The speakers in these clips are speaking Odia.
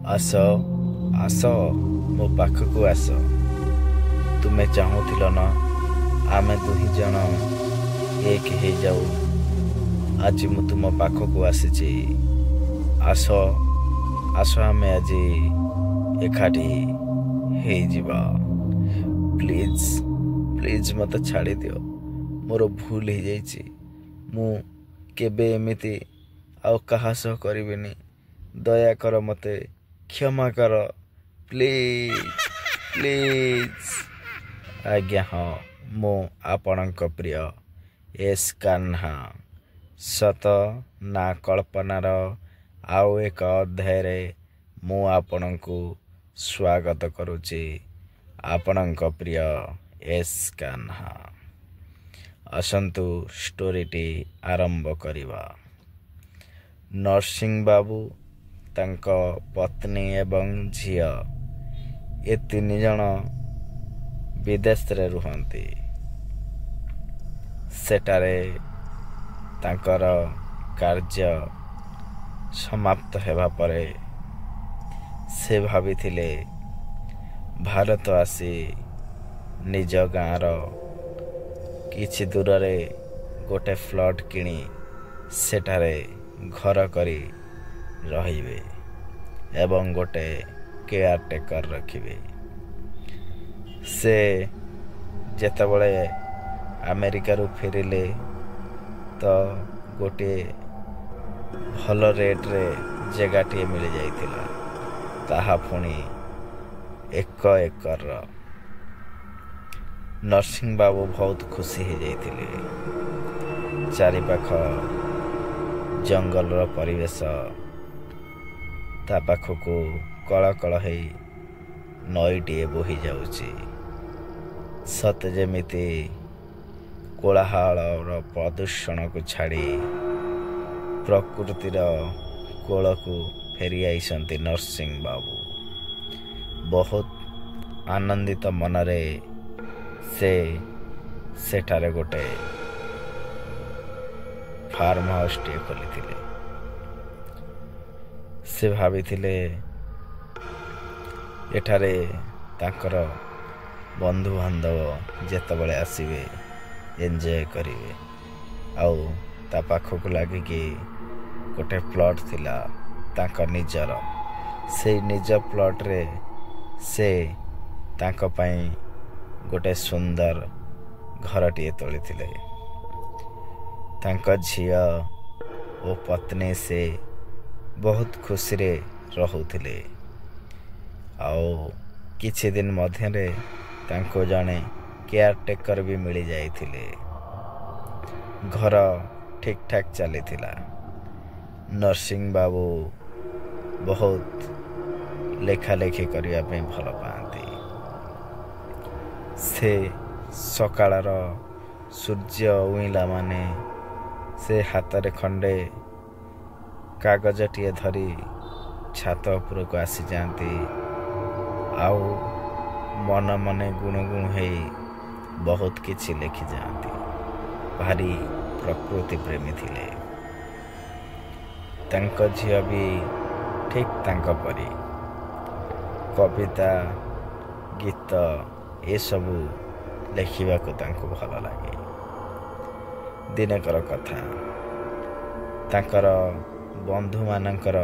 ଆସ ଆସ ମୋ ପାଖକୁ ଆସ। ତୁମେ ଚାହୁଁଥିଲ ନା ଆମେ ଦୁହିଁ ଜଣ ଏକ ହେଇଯାଉ। ଆଜି ମୁଁ ତୁମ ପାଖକୁ ଆସିଛି। ଆସ ଆସ ଆମେ ଆଜି ଏକାଠି ହେଇଯିବା। ପ୍ଲିଜ୍ ପ୍ଲିଜ୍ ମୋତେ ଛାଡ଼ିଦିଅ। ମୋର ଭୁଲ ହେଇଯାଇଛି। ମୁଁ କେବେ ଏମିତି ଆଉ କାହା ସହ କରିବିନି। ଦୟାକର ମୋତେ କ୍ଷମା କର। Please please. ଆଜ୍ଞା ହଁ, ମୁଁ ଆପଣଙ୍କ ପ୍ରିୟ ଏସ୍ କାହ୍ନା। ସତ ନା କଳ୍ପନାର ଆଉ ଏକ ଅଧ୍ୟାୟରେ ମୁଁ ଆପଣଙ୍କୁ ସ୍ୱାଗତ କରୁଛି। ଆପଣଙ୍କ ପ୍ରିୟ ଏସ୍ କାହ୍ନା। ଆସନ୍ତୁ ଷ୍ଟୋରିଟି ଆରମ୍ଭ କରିବା। ନରସିଂହ ବାବୁ, ତାଙ୍କ ପତ୍ନୀ ଏବଂ ଝିଅ ଏ 3 ଜଣ ବିଦେଶରେ ରୁହନ୍ତି। ସେଠାରେ ତାଙ୍କର କାର୍ଯ୍ୟ ସମାପ୍ତ ହେବା ପରେ ସେ ଭାବିଥିଲେ ଭାରତ ଆସି ନିଜ ଗାଁର କିଛି ଦୂରରେ ଗୋଟେ ପ୍ଲଟ୍ କିଣି ସେଠାରେ ଘର କରି ରହିବେ ଏବଂ ଗୋଟେ କେୟାରଟେକର ରଖିବେ। ସେ ଯେତେବେଳେ ଆମେରିକାରୁ ଫେରିଲେ ତ ଗୋଟିଏ ଭଲ ରେଟ୍ରେ ଜାଗାଟିଏ ମିଳିଯାଇଥିଲା। ତାହା ପୁଣି 1 ଏକରର। ନରସିଂହ ବାବୁ ବହୁତ ଖୁସି ହେଇଯାଇଥିଲେ। ଚାରିପାଖ ଜଙ୍ଗଲର ପରିବେଶ, ତା ପାଖକୁ କଳକଳ ହେଇ ନଈଟିଏ ବୋହି ଯାଉଛି। ସତେ ଯେମିତି କୋଳାହଳର ପ୍ରଦୂଷଣକୁ ଛାଡ଼ି ପ୍ରକୃତିର କୋଳକୁ ଫେରି ଆସିଛନ୍ତି ନରସିଂହ ବାବୁ। ବହୁତ ଆନନ୍ଦିତ ମନରେ ସେ ସେଠାରେ ଗୋଟେ ଫାର୍ମ ହାଉସ୍ଟିଏ ଖୋଲିଥିଲେ। ସେ ଭାବିଥିଲେ ଏଠାରେ ତାଙ୍କର ବନ୍ଧୁବାନ୍ଧବ ଯେତେବେଳେ ଆସିବେ ଏନ୍ଜୟ କରିବେ। ଆଉ ତା ପାଖକୁ ଲାଗିକି ଗୋଟେ ପ୍ଲଟ୍ ଥିଲା ତାଙ୍କ ନିଜର। ସେଇ ନିଜ ପ୍ଲଟ୍ରେ ସେ ତାଙ୍କ ପାଇଁ ଗୋଟେ ସୁନ୍ଦର ଘରଟିଏ ତୋଳିଥିଲେ। ତାଙ୍କ ଝିଅ ଓ ପତ୍ନୀ ସେ ବହୁତ ଖୁସିରେ ରହୁଥିଲେ। ଆଉ କିଛି ଦିନ ମଧ୍ୟରେ ତାଙ୍କୁ ଜଣେ କେୟାରଟେକର ବି ମିଳିଯାଇଥିଲେ। ଘର ଠିକ୍ ଠାକ୍ ଚାଲିଥିଲା। ନରସିଂହ ବାବୁ ବହୁତ ଲେଖାଲେଖି କରିବା ପାଇଁ ଭଲ ପାଆନ୍ତି। ସେ ସକାଳର ସୂର୍ଯ୍ୟ ଉଇଁଲା ମାନେ ସେ ହାତରେ ଖଣ୍ଡେ କାଗଜଟିଏ ଧରି ଛାତ ଉପରକୁ ଆସିଯାଆନ୍ତି। ଆଉ ମନ ମନେ ଗୁଣୁଗୁଣୁ ହେଇ ବହୁତ କିଛି ଲେଖିଯାଆନ୍ତି। ଭାରି ପ୍ରକୃତି ପ୍ରେମୀ ଥିଲେ। ତାଙ୍କ ଝିଅ ବି ଠିକ୍ ତାଙ୍କ ପରି କବିତା, ଗୀତ ଏସବୁ ଲେଖିବାକୁ ତାଙ୍କୁ ଭଲ ଲାଗେ। ଦିନକର କଥା, ତାଙ୍କର ବନ୍ଧୁମାନଙ୍କର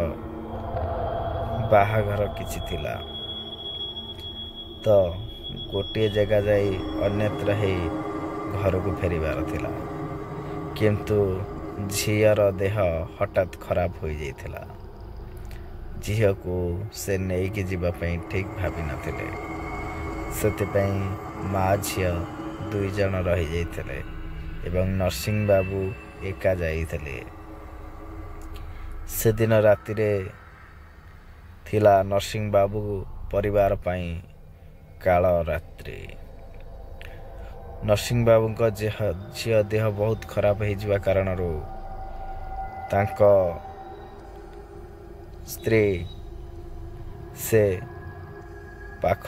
ବାହାଘର କିଛି ଥିଲା ତ ଗୋଟିଏ ଜାଗା ଯାଇ ଅନ୍ୟତ୍ର ହେଇ ଘରକୁ ଫେରିବାର ଥିଲା। କିନ୍ତୁ ଝିଅର ଦେହ ହଠାତ୍ ଖରାପ ହୋଇଯାଇଥିଲା। ଝିଅକୁ ସେ ନେଇକି ଯିବା ପାଇଁ ଠିକ୍ ଭାବିନଥିଲେ। ସେଥିପାଇଁ ମା ଝିଅ 2 ଜଣ ରହିଯାଇଥିଲେ ଏବଂ ନରସିଂହ ବାବୁ ଏକା ଯାଇଥିଲେ। ସେଦିନ ରାତିରେ ଥିଲା ନରସିଂହ ବାବୁ ପରିବାର ପାଇଁ କାଳ ରାତ୍ରି। ନରସିଂହ ବାବୁଙ୍କ ଝିଅ ଦେହ ବହୁତ ଖରାପ ହେଇଯିବା କାରଣରୁ ତାଙ୍କ ସ୍ତ୍ରୀ ସେ ପାଖ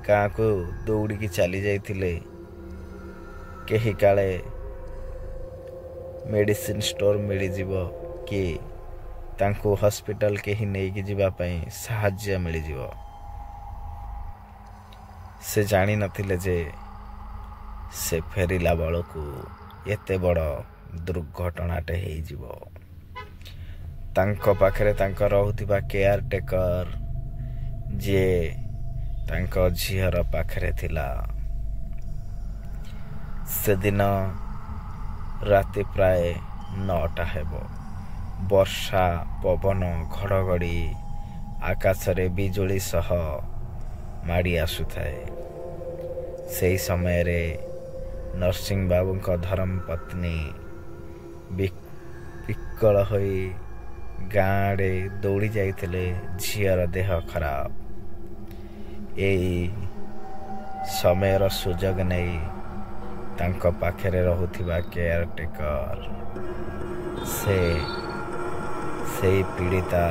ଗାଁକୁ ଦୌଡ଼ିକି ଚାଲି ଯାଇଥିଲେ। କେହି କାଳେ ମେଡ଼ିସିନ ଷ୍ଟୋର ମିଳିଯିବ କି ତାଙ୍କୁ ହସ୍ପିଟାଲ କେହି ନେଇକି ଯିବା ପାଇଁ ସାହାଯ୍ୟ ମିଳିଯିବ। ସେ ଜାଣିନଥିଲେ ଯେ ସେ ଫେରିଲା ବେଳକୁ ଏତେ ବଡ଼ ଦୁର୍ଘଟଣାଟେ ହେଇଯିବ। ତାଙ୍କ ପାଖରେ ତାଙ୍କ ରହୁଥିବା କେୟାର ଟେକର ଯିଏ ତାଙ୍କ ଝିଅର ପାଖରେ ଥିଲା। ସେଦିନ ରାତି ପ୍ରାୟ 9ଟା ହେବ। ବର୍ଷା, ପବନ, ଘଡ଼ଘଡ଼ି, ଆକାଶରେ ବିଜୁଳି ସହ ମାଡ଼ି ଆସୁଥାଏ। ସେହି ସମୟରେ ନରସିଂହ ବାବୁଙ୍କ ଧର୍ମପତ୍ନୀ ବିକଳ ହୋଇ ଗାଁ ଆଡ଼େ ଦୌଡ଼ି ଯାଇଥିଲେ। ଝିଅର ଦେହ ଖରାପ। ଏଇ ସମୟର ସୁଯୋଗ ନେଇ ତାଙ୍କ ପାଖରେ ରହୁଥିବା କେୟାର ଟେକର ସେଇ ପୀଡ଼ିତା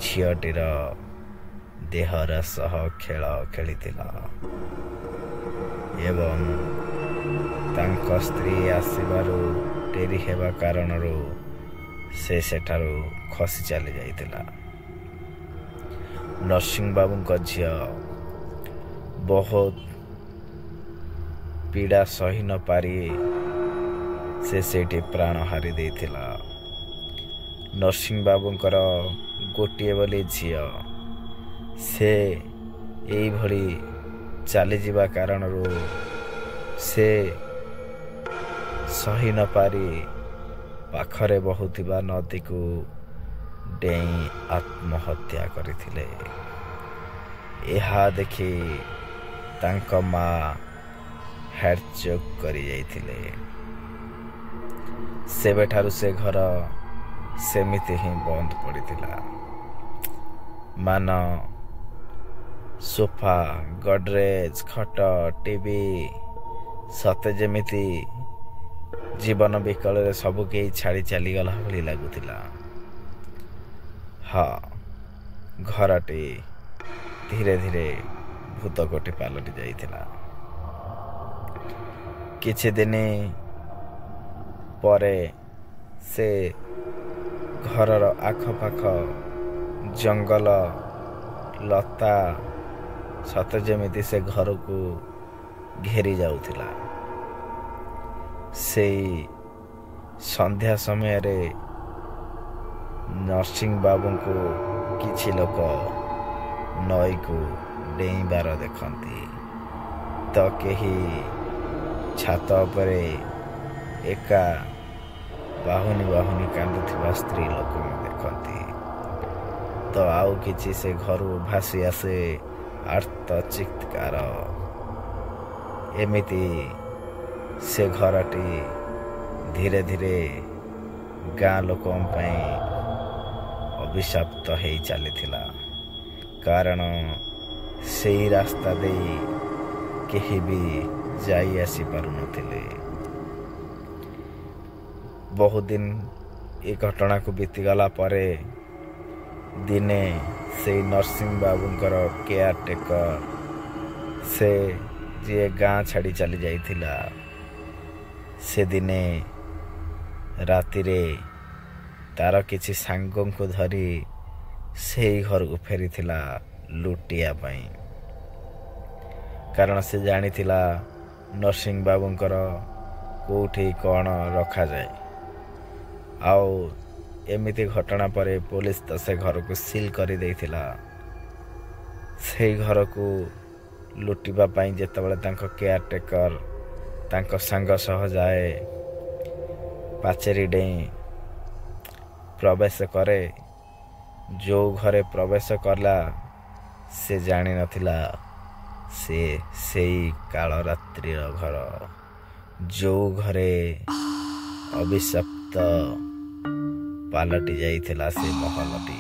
ଝିଅଟିର ଦେହର ସହ ଖେଳ ଖେଳିଥିଲା ଏବଂ ତାଙ୍କ ସ୍ତ୍ରୀ ଆସିବାରୁ ଡେରି ହେବା କାରଣରୁ ସେ ସେଠାରୁ ଖସି ଚାଲି ଯାଇଥିଲା। ନରସିଂହ ବାବୁଙ୍କ ଝିଅ ବହୁତ ପୀଡ଼ା ସହି ନ ପାରି ସେ ସେଇଠି ପ୍ରାଣ ହାରି ଦେଇଥିଲା। ନରସିଂହ ବାବୁଙ୍କର ଗୋଟିଏ ବୋଲି ଝିଅ, ସେ ଏଇଭଳି ଚାଲିଯିବା କାରଣରୁ ସେ ସହି ନ ପାରି ପାଖରେ ବହୁଥିବା ନଦୀକୁ ଡେଇଁ ଆତ୍ମହତ୍ୟା କରିଥିଲେ। ଏହା ଦେଖି ତାଙ୍କ ମା ହାର୍ଟଚୋକ୍ କରିଯାଇଥିଲେ। ସେବେଠାରୁ ସେ ଘର ସେମିତି ହିଁ ବନ୍ଦ ପଡ଼ିଥିଲା। ମାନ ସୋଫା, ଗଡରେଜ, ଖଟ, ଟିଭି ସତେ ଯେମିତି ଜୀବନ ବିକଳରେ ସବୁ କେହି ଛାଡ଼ି ଚାଲିଗଲା ଭଳି ଲାଗୁଥିଲା। ହଁ, ଘରଟି ଧୀରେ ଧୀରେ ଭୂତକୋଠି ପାଲଟି ଯାଇଥିଲା। କିଛି ଦିନ ପରେ ସେ ଘରର ଆଖପାଖ ଜଙ୍ଗଲ, ଲତା ସତେ ଯେମିତି ସେ ଘରକୁ ଘେରି ଯାଉଥିଲା। ସେଇ ସନ୍ଧ୍ୟା ସମୟରେ ନରସିଂହ ବାବୁଙ୍କୁ କିଛି ଲୋକ ନଈକୁ ଡେଇଁବାର ଦେଖନ୍ତି ତ କେହି ଛାତ ଉପରେ ଏକା ବାହୁନି ବାହୁନି କାନ୍ଦୁଥିବା ସ୍ତ୍ରୀ ଲୋକଙ୍କୁ ଦେଖନ୍ତି ତ ଆଉ କିଛି ସେ ଘରୁ ଭାସି ଆସେ ଆର୍ତ୍ତ ଚିତ୍କାର। ଏମିତି ସେ ଘରଟି ଧୀରେ ଧୀରେ ଗାଁ ଲୋକଙ୍କ ପାଇଁ ଅଭିଶାପ୍ତ ହେଇ ଚାଲିଥିଲା। କାରଣ ସେଇ ରାସ୍ତା ଦେଇ କେହି ବି ଯାଇ ଆସିପାରୁନଥିଲେ। ବହୁଦିନ ଏ ଘଟଣାକୁ ବିତିଗଲା ପରେ ଦିନେ ସେଇ ନରସିଂହ ବାବୁଙ୍କର କେୟାର ଟେକର, ସେ ଯିଏ ଗାଁ ଛାଡ଼ି ଚାଲି ଯାଇଥିଲା, ସେଦିନେ ରାତିରେ ତାର କିଛି ସାଙ୍ଗଙ୍କୁ ଧରି ସେଇ ଘରକୁ ଫେରିଥିଲା ଲୁଟିବା ପାଇଁ। କାରଣ ସେ ଜାଣିଥିଲା ନରସିଂହ ବାବୁଙ୍କର କେଉଁଠି କ'ଣ ରଖାଯାଏ। ଆଉ ଏମିତି ଘଟଣା ପରେ ପୋଲିସ ତ ସେ ଘରକୁ ସିଲ୍ କରିଦେଇଥିଲା। ସେଇ ଘରକୁ ଲୁଟିବା ପାଇଁ ଯେତେବେଳେ ତାଙ୍କ କେୟାର ଟେକର ତାଙ୍କ ସାଙ୍ଗ ସହ ଯାଏ, ପାଚେରୀ ଡେଇଁ ପ୍ରବେଶ କରେ। ଯେଉଁ ଘରେ ପ୍ରବେଶ କଲା ସେ ଜାଣିନଥିଲା ସେ ସେଇ କାଳରାତ୍ରିର ଘର, ଯେଉଁ ଘରେ ଅଭିଶପ୍ତ ପାଲଟି ଯାଇଥିଲା ସେ ମହଲଟି।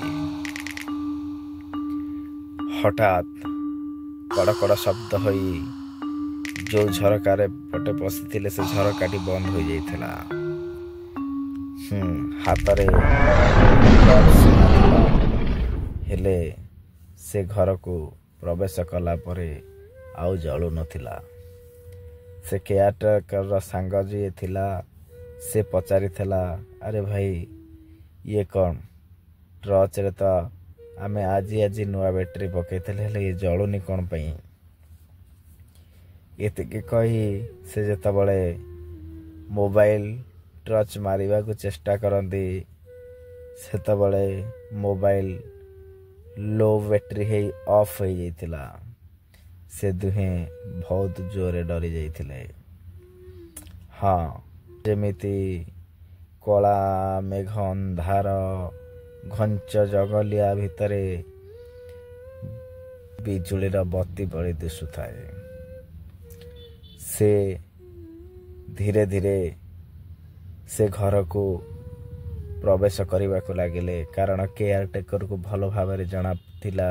ହଠାତ୍ କଡ଼କଡ଼ ଶବ୍ଦ ହୋଇ ଯେଉଁ ଝରକାରେ ପଟେ ପଶିଥିଲେ ସେ ଝରକାଟି ବନ୍ଦ ହୋଇଯାଇଥିଲା। ହାତରେ ହେଲେ ସେ ଘରକୁ ପ୍ରବେଶ କଲା ପରେ ଆଉ ଜଳୁନଥିଲା। ସେ କେୟାରଟେକର ସାଙ୍ଗ ଯିଏ ଥିଲା ସେ ପଚାରିଥିଲା, ଆରେ ଭାଇ ଇଏ କ'ଣ? ଟର୍ଚ୍ଚରେ ତ ଆମେ ଆଜି ନୂଆ ବ୍ୟାଟେରୀ ପକାଇଥିଲେ, ହେଲେ ଏ ଜଳୁନି କ'ଣ ପାଇଁ? ଏତିକି କହି ସେ ଯେତେବେଳେ ମୋବାଇଲ ଟର୍ଚ୍ଚ ମାରିବାକୁ ଚେଷ୍ଟା କରନ୍ତି, ସେତେବେଳେ ମୋବାଇଲ ଲୋ ବ୍ୟାଟେରୀ ହେଇ ଅଫ୍ ହୋଇଯାଇଥିଲା। ସେ ଦୁହେଁ ବହୁତ ଜୋରରେ ଡରି ଯାଇଥିଲେ। ହଁ, ଯେମିତି କଳା ମେଘ ଅନ୍ଧାର ଘଞ୍ଚ ଜଙ୍ଗଲିଆ ଭିତରେ ବିଜୁଳିର ବତି ପରି ଦିଶୁଥାଏ। ସେ ଧୀରେ ଧୀରେ ସେ ଘରକୁ ପ୍ରବେଶ କରିବାକୁ ଲାଗିଲେ, କାରଣ କେୟାରଟେକରକୁ ଭଲ ଭାବରେ ଜଣାଥିଲା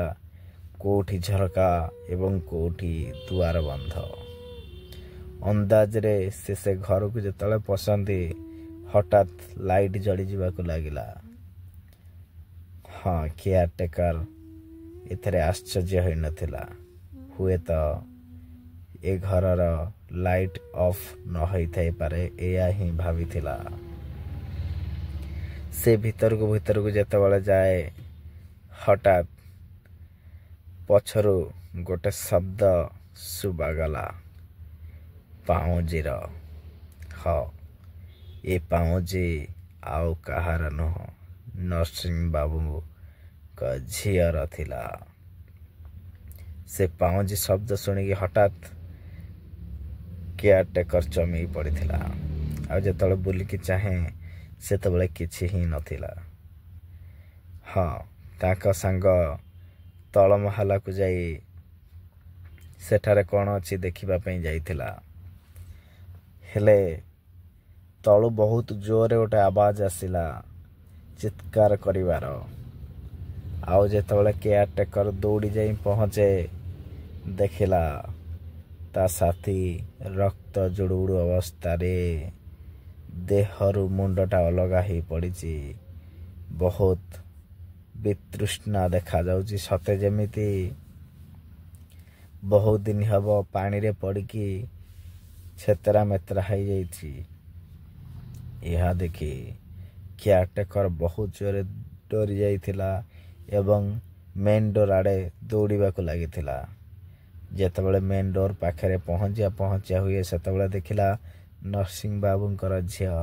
କେଉଁଠି ଝରକା ଏବଂ କେଉଁଠି ଦୁଆର ବନ୍ଧ। ଅନ୍ଦାଜରେ ସେ ଘରକୁ ଯେତେବେଳେ ପଶନ୍ତି, ହଠାତ୍ ଲାଇଟ୍ ଜଳିଯିବାକୁ ଲାଗିଲା। ହଁ, କେୟାରଟେକର ଏଥିରେ ଆଶ୍ଚର୍ଯ୍ୟ ହୋଇନଥିଲା। ହୁଏତ ଏ ଘରର ଲାଇଟ୍ ଅଫ୍ ନ ହୋଇଥାଇପାରେ, ଏଇଆ ହିଁ ଭାବିଥିଲା। ସେ ଭିତରକୁ ଯେତେବେଳେ ଯାଏ, ହଠାତ୍ ପଛରୁ ଗୋଟେ ଶବ୍ଦ ଶୁଭାଗଲା, ପାଉଁଜିର। ହଁ, ଏ ପାଉଁଜି ଆଉ କାହାର ନୁହଁ, ନରସିଂହ ବାବୁଙ୍କ ଝିଅର ଥିଲା। ସେ ପାଉଁଜି ଶବ୍ଦ ଶୁଣିକି ହଠାତ୍ କେୟାରଟେକର ଚମକି ପଡ଼ିଥିଲା। ଆଉ ଯେତେବେଳେ ବୁଲିକି ଚାହେଁ, ସେତେବେଳେ କିଛି ହିଁ ନଥିଲା। ହଁ, ତାଙ୍କ ସାଙ୍ଗ ତଳ ମହଲାକୁ ଯାଇ ସେଠାରେ କ'ଣ ଅଛି ଦେଖିବା ପାଇଁ ଯାଇଥିଲା। ହେଲେ ତଳୁ ବହୁତ ଜୋରରେ ଗୋଟେ ଆବାଜ ଆସିଲା, ଚିତ୍କାର କରିବାର। ଆଉ ଯେତେବେଳେ କେୟାରଟେକର ଦୌଡ଼ି ଯାଇ ପହଞ୍ଚେ, ଦେଖିଲା ତା ସାଥୀ ରକ୍ତ ଜୁଡ଼ୁବୁଡ଼ୁ ଅବସ୍ଥାରେ, ଦେହରୁ ମୁଣ୍ଡଟା ଅଲଗା ହେଇ ପଡ଼ିଛି। ବହୁତ ବିତୃଷ୍ଣା ଦେଖାଯାଉଛି, ସତେ ଯେମିତି ବହୁତ ଦିନ ହେବ ପାଣିରେ ପଡ଼ିକି ଛେତରା ମେତରା ହେଇଯାଇଛି। ଏହା ଦେଖି କେୟାରଟେକର ବହୁତ ଜୋରରେ ଡରି ଯାଇଥିଲା ଏବଂ ମେନ୍ ଡୋର ଆଡ଼େ ଦୌଡ଼ିବାକୁ ଲାଗିଥିଲା। ଯେତେବେଳେ ମେନ୍ ଡୋର ପାଖରେ ପହଞ୍ଚିଆ ହୁଏ, ସେତେବେଳେ ଦେଖିଲା ନରସିଂହ ବାବୁଙ୍କର ଝିଅ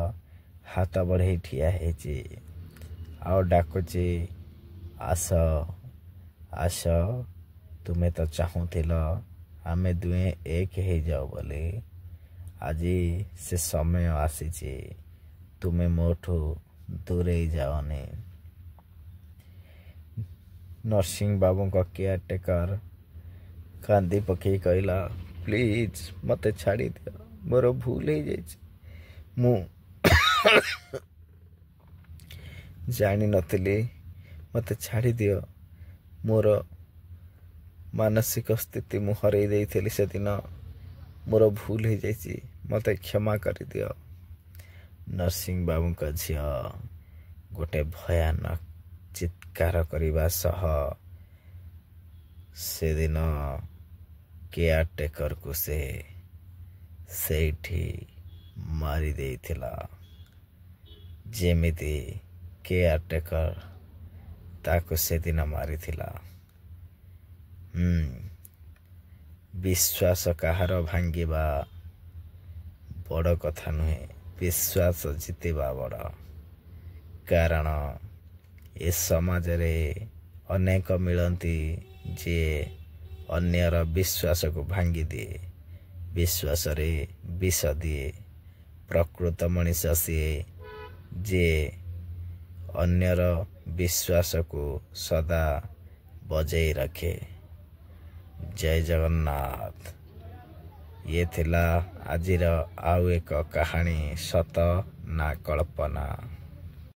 ହାତ ବଢ଼େଇ ଠିଆ ହେଇଛି ଆଉ ଡାକୁଛି, ଆସ ଆସ, ତୁମେ ତ ଚାହୁଁଥିଲ ଆମେ ଦୁହେଁ ଏକ ହେଇଯାଉ ବୋଲି। ଆଜି ସେ ସମୟ ଆସିଛି, ତୁମେ ମୋଠୁ ଦୂରେଇ ଯାଅନି। ନରସିଂହ ବାବୁଙ୍କ କେୟାରଟେକର କାନ୍ଦି ପକେଇ କହିଲା, ପ୍ଲିଜ୍ ମୋତେ ଛାଡ଼ିଦିଅ, ମୋର ଭୁଲ ହେଇଯାଇଛି। ମୁଁ ଜାଣିନଥିଲି, ମୋତେ ଛାଡ଼ିଦିଅ। ମୋର ମାନସିକ ସ୍ଥିତି ମୁଁ ହରେଇ ଦେଇଥିଲି ସେଦିନ। ମୋର ଭୁଲ ହେଇଯାଇଛି, ମୋତେ କ୍ଷମା କରିଦିଅ। ନରସିଂହ ବାବୁଙ୍କ ଝିଅ ଗୋଟେ ଭୟାନକ ଚିତ୍କାର କରିବା ସହ ସେଦିନ କେୟାରଟେକରକୁ ସେ ସେଇଠି ମାରି ଦେଇଥିଲା, ଯେମିତି କେୟାରଟେକର ତାକୁ ସେଦିନ ମାରିଥିଲା। ବିଶ୍ୱାସ କାହାର ଭାଙ୍ଗିବା ବଡ଼ କଥା ନୁହେଁ, ବିଶ୍ୱାସ ଜିତିବା ବଡ଼। କାରଣ ଏ ସମାଜରେ ଅନେକ ମିଳନ୍ତି ଯିଏ ଅନ୍ୟର ବିଶ୍ୱାସକୁ ଭାଙ୍ଗିଦିଏ, ବିଶ୍ୱାସରେ ବିଷ ଦିଏ। ପ୍ରକୃତ ମଣିଷ ସିଏ ଯିଏ ଅନ୍ୟର ବିଶ୍ୱାସକୁ ସଦା ବଜେଇ ରଖେ। ଜୟ ଜଗନ୍ନାଥ। ଇଏ ଥିଲା ଆଜିର ଆଉ ଏକ କାହାଣୀ, ସତ ନା କଳ୍ପନା।